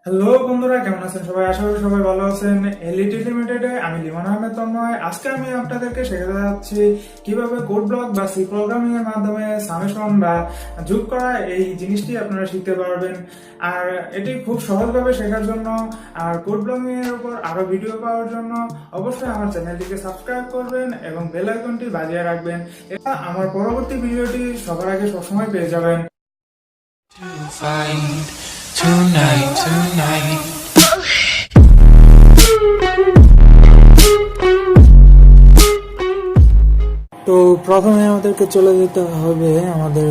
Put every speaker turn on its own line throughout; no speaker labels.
Hello বন্ধুরা, কেমন আছেন সবাই? আশা করি সবাই ভালো আছেন। এলইডি লিমিটেডে আমি লিমন আহমেদ তন্ময়। আজকে আমি আপনাদেরকে শেখাতে যাচ্ছি কিভাবে কোড ব্লক বা সি প্রোগ্রামিং এর মাধ্যমে সামেশন বা যোগ করা এই জিনিসটি আপনারা শিখতে পারবেন। আর এটি খুব সহজভাবে শেখার জন্য আর কোড ব্লকিং এর উপর আরো ভিডিও পাওয়ার জন্য অবশ্যই আমার চ্যানেলটিকে সাবস্ক্রাইব করবেন এবং বেল আইকনটি বাজিয়ে রাখবেন। এটা আমার পরবর্তী ভিডিওটি সবার আগে সবসময় পেয়ে যাবেন।
Tonight.
তো প্রথমে আমাদেরকে চলে যেতে হবে আমাদের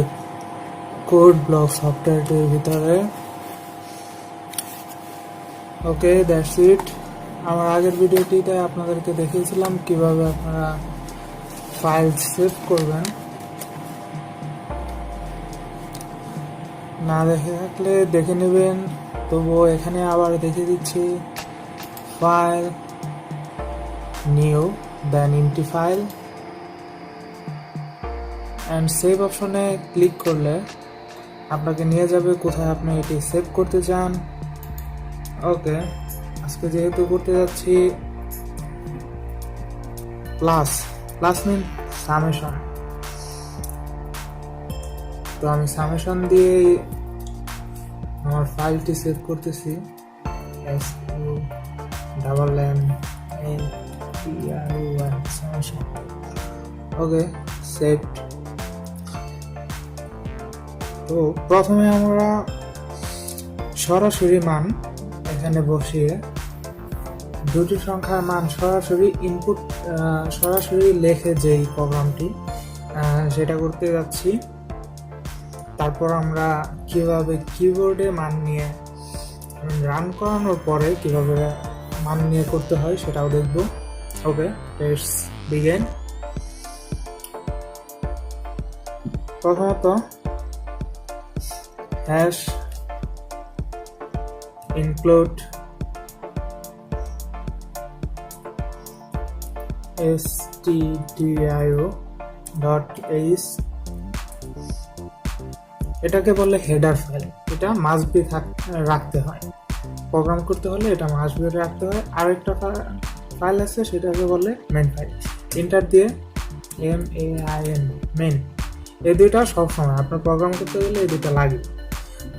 কোড ব্লক সফটওয়্যারটির ভিতরে। ওকে, দ্যাটস ইট। আমার আগের ভিডিওটিতে আপনাদেরকে দেখিয়েছিলাম কিভাবে আপনারা ফাইল সেভ করবেন। না দেখে থাকলে দেখে নেবেন, তবুও এখানে আবার দেখে দিচ্ছি। File, new, then empty file and save অপশনে ক্লিক করলে আপনাকে নিয়ে যাবে কোথায় আপনি এটি সেভ করতে চান। ওকে, আজকে যেহেতু করতে যাচ্ছি প্লাস মিন সামেশন, তো আমি সামেশন দিয়ে আমার ফাইলটি সেভ করতেছি। ওকে, সেভ। তো প্রথমে আমরা সরাসরি মান এখানে বসিয়ে দুটি সংখ্যার মান সরাসরি ইনপুট সরাসরি লেখে যেই প্রোগ্রামটি সেটা করতে যাচ্ছি। তারপর আমরা কিভাবে কিবোর্ডে মান নিয়ে রান করানোর পরে কিভাবে মান নিয়ে করতে হয় সেটাও দেখব। ওকে, লেটস বিগিন। প্রথমত হ্যাশ ইনক্লুড stdio.h, এটাকে বলে হেডার ফাইল। এটা মাস্ট বি রাখতে হয়, প্রোগ্রাম করতে হলে এটা মাস্ট বি রাখতে হয়। আরেকটা ফাইল আছে, সেটাকে বলে মেন ফাইল। ইন্টার দিয়ে MAIN, মেন, এই দুইটা সবসময় আপনার প্রোগ্রাম করতে গেলে এই দুইটা লাগে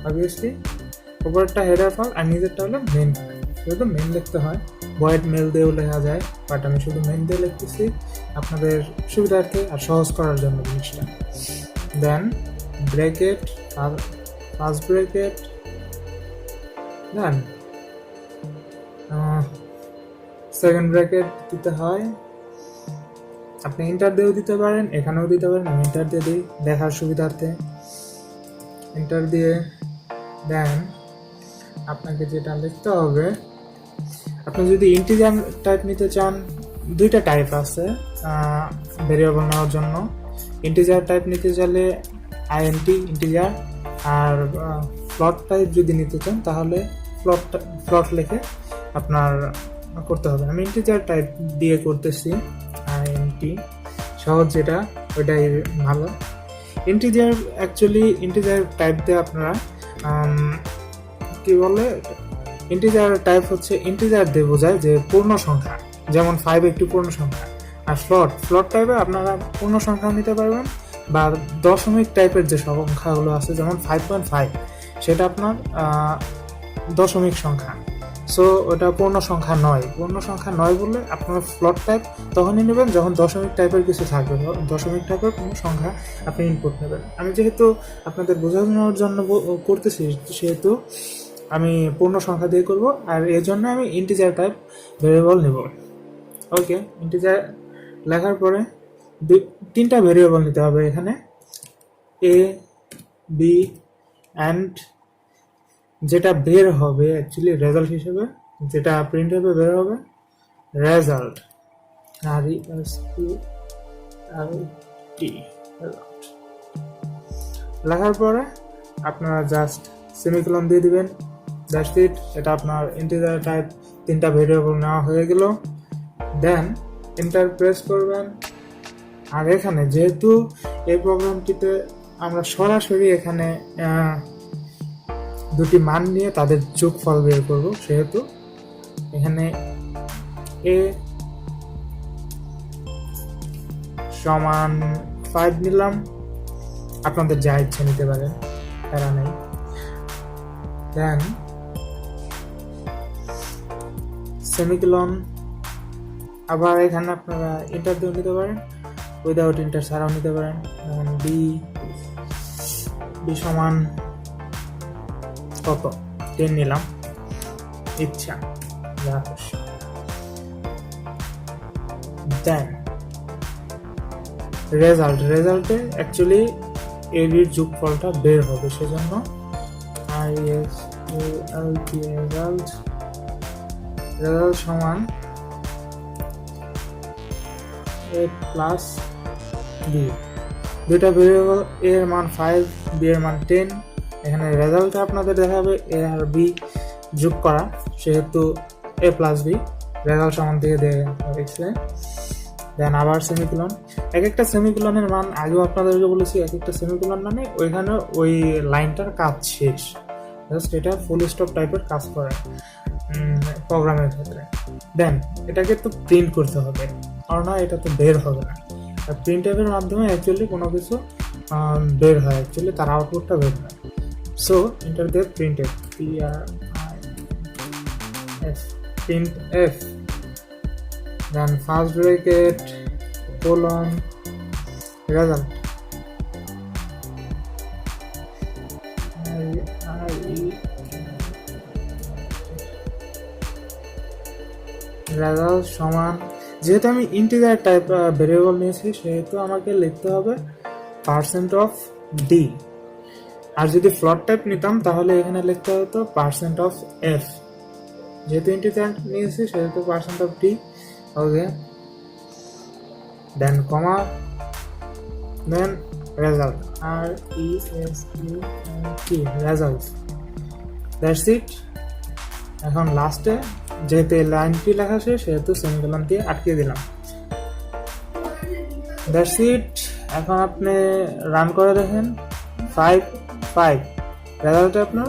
অবভিয়াসলি। উপরেরটা হেডার ফাইল আর নিজেরটা হলো মেন ফাইল। শুধু মেন লিখতে হয়, ভয়েড মেল দিয়েও লেখা যায়, বাট আমি শুধু মেন দিয়ে লিখতেছি আপনাদের সুবিধার্থে আর সহজ করার জন্য জিনিসটা। Then bracket, first bracket, then second bracket দিতে হয়। আপনি ইন্টার দিয়েও দিতে পারেন, এখানেও দিতে পারেন। আমি ইন্টার দিয়ে দিই দেখার সুবিধার্থে। ইন্টার দিয়ে দেন আপনাকে যেটা লিখতে হবে, আপনি যদি ইন্টিজার টাইপ নিতে চান, দুইটা টাইপ আছে ভেরিয়েবল নেওয়ার জন্য। ইন্টিজার টাইপ নিতে চাইলে INT ইন্টিজার, আর ফ্লট টাইপ যদি নিতে চান তাহলে ফ্লট লিখে আপনার করতে হবে। আমি ইন্টিজার টাইপ দিয়ে করতেছি, INT সহজ যেটা ওইটাই ভালো। ইন্টিজার টাইপ দিয়ে আপনারা কি বলে, ইন্টিজার টাইপ হচ্ছে ইন্টিজার দিয়ে বোঝায় যে পূর্ণ সংখ্যা, যেমন 5 একটি পূর্ণ সংখ্যা। আর ফ্লট টাইপে আপনারা পূর্ণ সংখ্যা নিতে পারবেন, বা দশমিক টাইপের যে সংখ্যাগুলো আছে যেমন 5.5, সেটা আপনার দশমিক সংখ্যা। সো ওটা পূর্ণ সংখ্যা নয়। পূর্ণ সংখ্যা নয় বললে আপনার ফ্লট টাইপ তখনই নেবেন যখন দশমিক টাইপের কিছু থাকবে, দশমিক টাইপের কোনো সংখ্যা আপনি ইনপুট নেবেন। আমি যেহেতু আপনাদের বোঝানোর জন্য করতেছি, সেহেতু আমি পূর্ণ সংখ্যা দিয়ে করব, আর এর জন্য আমি ইন্টিজার টাইপ ভেরিয়েবল নেব। ওকে, ইন্টিজার লেখার পরে তিনটা ভেরিয়েবল নিতে হবে এখানে, A, B অ্যান্ড যেটা বের হবে অ্যাকচুয়ালি রেজাল্ট হিসেবে, যেটা প্রিন্ট হবে বের হবে রেজাল্ট, RESULT। লেখার পরে আপনারা জাস্ট সেমিকোলন দিয়ে দিবেন, দ্যাটস ইট। এটা আপনার ইন্টিজার টাইপ তিনটা ভেরিয়েবল নেওয়া হয়ে গেল। দেন এন্টার প্রেস করবেন। আর এখানে যেহেতু এই প্রোগ্রামটিতে আমরা সরাসরি এখানে দুটি মান নিয়ে তাদের যোগফল বের করব, সেহেতু এখানে a সমান 5 নিলাম, আপনাদের যা ইচ্ছা নিতে পারেন, তারা নেই। দেন সেমিকোলন, আবার এখানে আপনারা ইন্টার দিয়েও নিতে পারেন, উইদাউট ইন্টার ছাড়াও নিতে পারেন। যেমন বি সমান কত 10 নিলাম, ইচ্ছা যা খুশি। দেন রেজাল্টে অ্যাকচুয়ালি এর যোগফলটা বের হবে, সেজন্য রেজাল্ট সমান a প্লাস বি। দুইটা ভেরিয়েবল, a এর মান 5, b এর মান 10। এখানে রেজাল্টে আপনাদের দেখাবে a আর b যোগ করা, সেহেতু a প্লাস b রেজাল্ট সমান দিয়ে দেখছে। দেন আবার সেমিকোলন, এক একটা সেমিকোলনের মান আগেও আপনাদেরকে বলেছি, এক একটা সেমিকোলন মানে ওইখানে ওই লাইনটার কাজ শেষ, জাস্ট এটা ফুল স্টপ টাইপের কাজ করে প্রোগ্রামের ক্ষেত্রে। দেন এটাকে তো প্রিন্ট করতে হবে, আর না এটা তো বের হবে না। প্রিন্ট এর মাধ্যমে অ্যাকচুয়ালি কোনো কিছু বের হয়, অ্যাকচুয়ালি তার আউটপুটটা বের হয়। সো এন্টার দিয়ে print F, print F, then first bracket colon result, result সমান, যেহেতু আমি ইন্টিজার টাইপ ভেরিয়েবল নিয়েছি সেহেতু আমাকে লিখতে হবে %d। আর যদি ফ্লোট টাইপ নিতাম তাহলে এখানে লিখতে হতো %f। যেহেতু ইন্টিজার নিয়েছি সেহেতু %d। Okay, then comma, then result, result, that's it. এখন লাস্টে যেহেতু এই লাইনটি লেখা শেষ সেহেতু সেমিকোলন দিয়ে আটকে দিলাম, দ্যাটস ইট। এখন আপনি রান করে দেখেন, 5 রেজাল্টে আপনার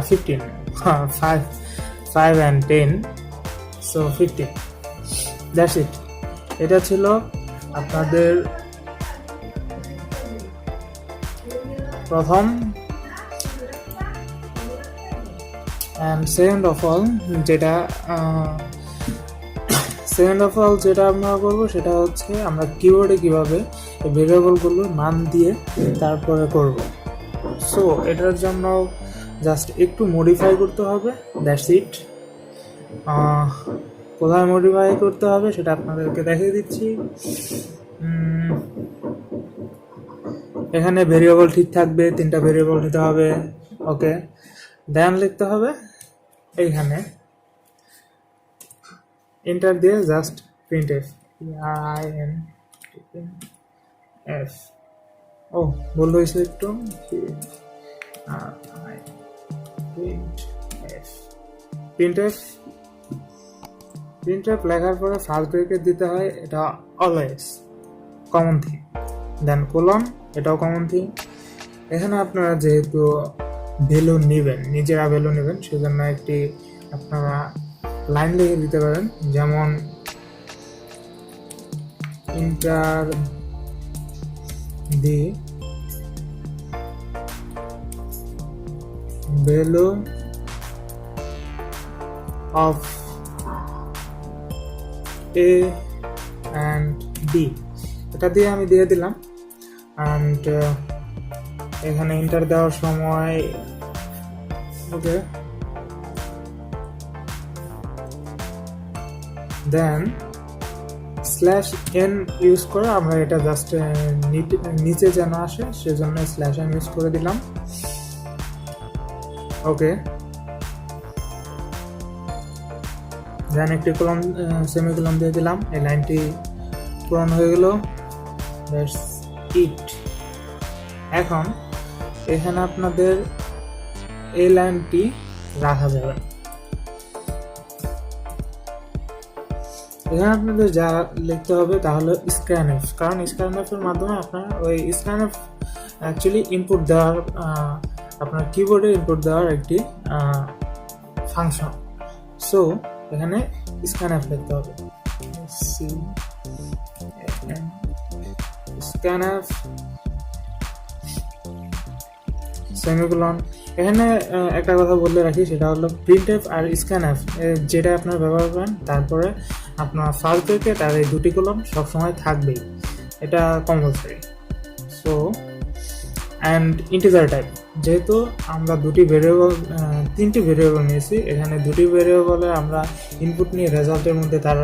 15 5 and 10, so 15, দ্যাটস ইট। এটা ছিল আপনাদের প্রথম and second of all যেটা আমরা করবো সেটা হচ্ছে আমরা কিবোর্ডে কিভাবে ভেরিয়েবলগুলো নাম দিয়ে তারপরে করব। সো এটার জন্য জাস্ট একটু মডিফাই করতে হবে, দ্যাটস ইট। কোথায় মডিফাই করতে হবে সেটা আপনাদেরকে দেখিয়ে দিচ্ছি। এখানে ভেরিয়েবল ঠিক থাকবে, 3টা ভেরিয়েবল নিতে হবে। ওকে, দেন লিখতে হবে এইখানে এন্টার দিয়ে জাস্ট প্রিন্ট এফ, ও ভুল হয়েছে একটু, প্রিন্ট এফ লেখার পরে ফার্স্ট ব্র্যাকেট দিতে হয়, এটা always common thing. Then colon, এটাও কমন থিং। এখানে আপনারা যেহেতু ভ্যালু নেবেন, নিজেরা ভ্যালু নেবেন, সেজন্য একটি আপনারা লাইন লিখে দিতে পারেন, যেমন enter the value of A and B, এটা দিয়ে আমি দিয়ে দিলাম। অ্যান্ড এখানে ইন্টার দেওয়ার সময় ওকে, দেন /n ইউজ করে আমরা এটা জাস্ট নিচে যেন আসে সেজন্য /n ইউজ করে দিলাম। ওকে, দেন একটি সেমিকোলন দিয়ে দিলাম, এই লাইনটি পূরণ হয়ে গেল, দ্যাটস ইট। এখন এখানে আপনাদের এই লাইনটি রাখা যাবে, এখানে আপনাদের যা লিখতে হবে তাহলে স্ক্যানএফ, কারণ স্ক্যানএফ এর মাধ্যমে আপনারা ওই স্ক্যানএফ অ্যাকচুয়ালি ইনপুট দেওয়ার আপনার কিবোর্ডে ইনপুট দেওয়ার একটি ফাংশন। সো এখানে স্ক্যানএফ লিখতে হবে, স্ক্যানএফ সেমিকোলন। এখানে একটা কথা বলে রাখি, সেটা হলো প্রিন্টএফ আর স্ক্যানএফ যেটা আপনারা ব্যবহার করেন, তারপরে আপনার ফার্স্ট ব্রেকেট আর এই দুটি কলম সবসময় থাকবেই, এটা compulsory. So and integer type, যেহেতু আমরা তিনটি ভেরিয়েবল নিয়েছি, এখানে দুটি ভেরিয়েবলে আমরা ইনপুট নিয়ে রেজাল্টের মধ্যে তার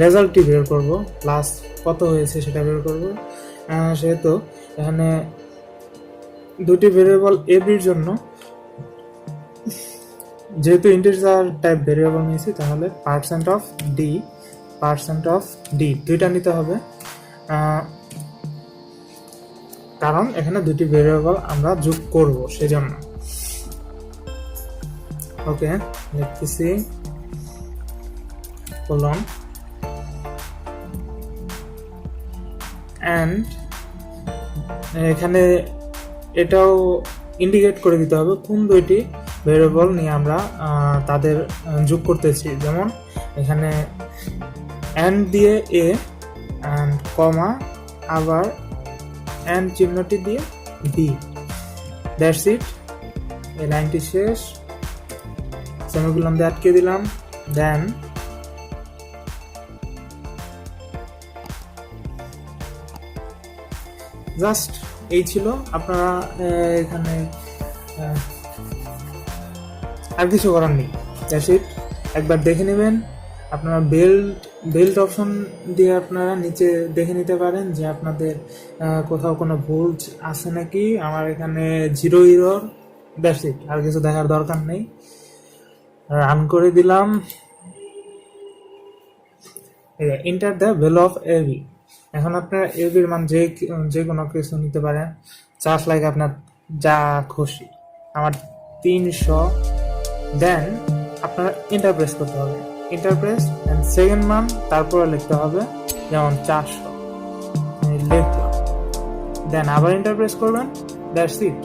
রেজাল্টটি বের করব, প্লাস কত হয়েছে সেটা বের করব। সেহেতু এখানে দুটি ভেরিয়েবল এভরির জন্য, যেহেতু ইন্টিজার টাইপ ভেরিয়েবল নিয়েছি, তাহলে %d দুইটা নিতে হবে, কারণ এখানে দুটি ভেরিয়েবল আমরা যোগ করব সেজন্য। ওকে, লিখতেছি কোলন অ্যান্ড এখানে এটাও ইন্ডিকেট করে দিতে হবে কোন দুইটি ভেরিয়েবল নিয়ে আমরা তাদের যোগ করতেছি। যেমন এখানে অ্যান্ড দিয়ে এ অ্যান্ড কমা, আবার অ্যান্ড চিহ্নটি দিয়ে বি, দ্যাটস ইট। এই লাইনটি শেষ, সেমিকোলন দিয়ে আটকে দিলাম। দেন জাস্ট এই ছিল, আপনারা এখানে আর কিছু করার নেই, দ্যাটস ইট। একবার দেখে নেবেন, আপনারা বেল্ট অপশন দিয়ে আপনারা নিচে দেখে নিতে পারেন যে আপনাদের কোথাও কোনো ভুল আছে নাকি। আমার এখানে 0 এরর, দ্যাটস ইট, আর কিছু দেখার দরকার নেই। রান করে দিলাম। Enter the value of AB. এখন আপনারা এবির মান যে কোনো কিছু নিতে পারেন, জাস্ট লাইক আপনার যা খুশি। আমার 300। দেন আপনারা ইন্টারপ্রেস করতে হবে, ইন্টারপ্রেস অ্যান্ড সেকেন্ড মান তারপরে লিখতে হবে, যেমন 400 লিখলাম। দেন আবার ইন্টারপ্রেস করবেন, দ্যাটস ইট।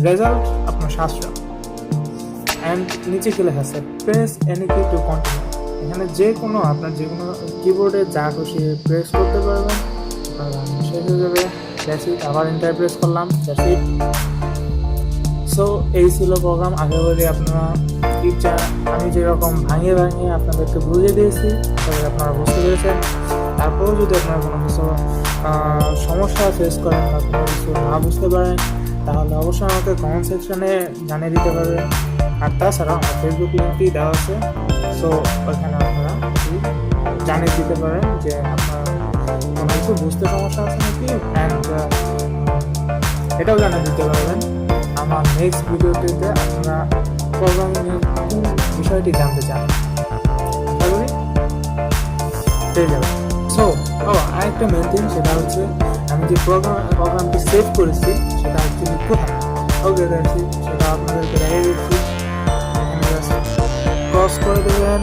রেজাল্ট আপনার 700। অ্যান্ড নিচে কি লেখা আছে, প্রেস এনি কি টু কন্টিনিউ। এখানে আপনার যে কোনো কিবোর্ডে যা খুশি প্রেস করতে পারবেন, শেষ হয়ে যাবে, দ্যাটস ইট। আবার ইন্টারপ্রেস করলাম, দ্যাটস ইট। সো এই ছিল প্রোগ্রাম। আশা করি আপনারা আমি যেরকম ভাঙিয়ে আপনাদেরকে বুঝিয়ে দিয়েছি, তাহলে আপনারা বুঝতে পেরেছেন। তারপরেও যদি আপনারা কোনো কিছু সমস্যা ফেস করেন বা কোনো কিছু না বুঝতে পারেন, তাহলে অবশ্যই আমাকে কমেন্ট সেকশনে জানিয়ে দিতে পারবেন। আর তাছাড়া আমার ফেসবুক লিঙ্কটি দেওয়া আছে, সো ওইখানে আপনারা জানিয়ে দিতে পারেন যে আপনার কোনো কিছু বুঝতে সমস্যা আছে নাকি, অ্যান্ড এটাও জানিয়ে দিতে পারবেন আমার নেক্সট ভিডিওটিতে আপনারা প্রোগ্রামিংয়ের কোন বিষয়টি জানতে চান, পেয়ে যাবেন। সো আরেকটা মেন থিং, সেটা হচ্ছে আমি যে প্রোগ্রামটি সেভ করেছি সেটা অ্যাকচুয়ালি কোথায়। ওকে, সেটা আপনাদেরকে দেখিয়ে দিচ্ছি। ক্রস করে দেবেন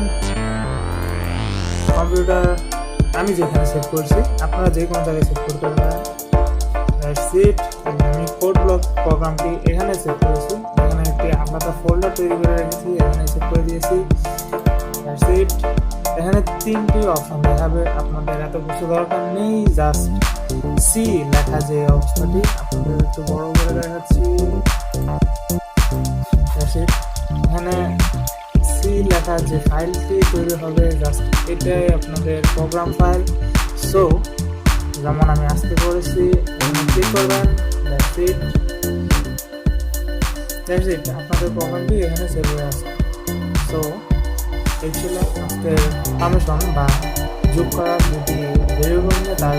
কম্পিউটার, আমি যেখানে সেভ করছি, আপনারা যে কোনো জায়গায় সেভ করতে পারেন। That's it. আমি কোড ব্লক প্রোগ্রামটি এখানে সেভ করেছি, এখানে একটি আলাদা ফোল্ডার তৈরি করে রেখেছি, এখানে সেভ করে দিয়েছি। That's it. এখানে 3টি অপশন দেখাবে, আপনাদের এত কিছু দরকার নেই, জাস্ট সি লেখা যে অবস্থাটি আপনাদের একটু বড় করে দেখাচ্ছি। That's it. এখানে সি লেখা যে ফাইলটি তৈরি হবে, জাস্ট এটাই আপনাদের প্রোগ্রাম ফাইল। সো যেমন আমি আসতে করেছি, ক্লিক করবেন, দ্যাটস ইট। আপনাদের প্রোগ্রামটি এখানে সেভ হয়ে আছে। সো এই ছিল আজকের সামেশন বা যোগ করার দুটি ভেরিয়েবল নিয়ে তার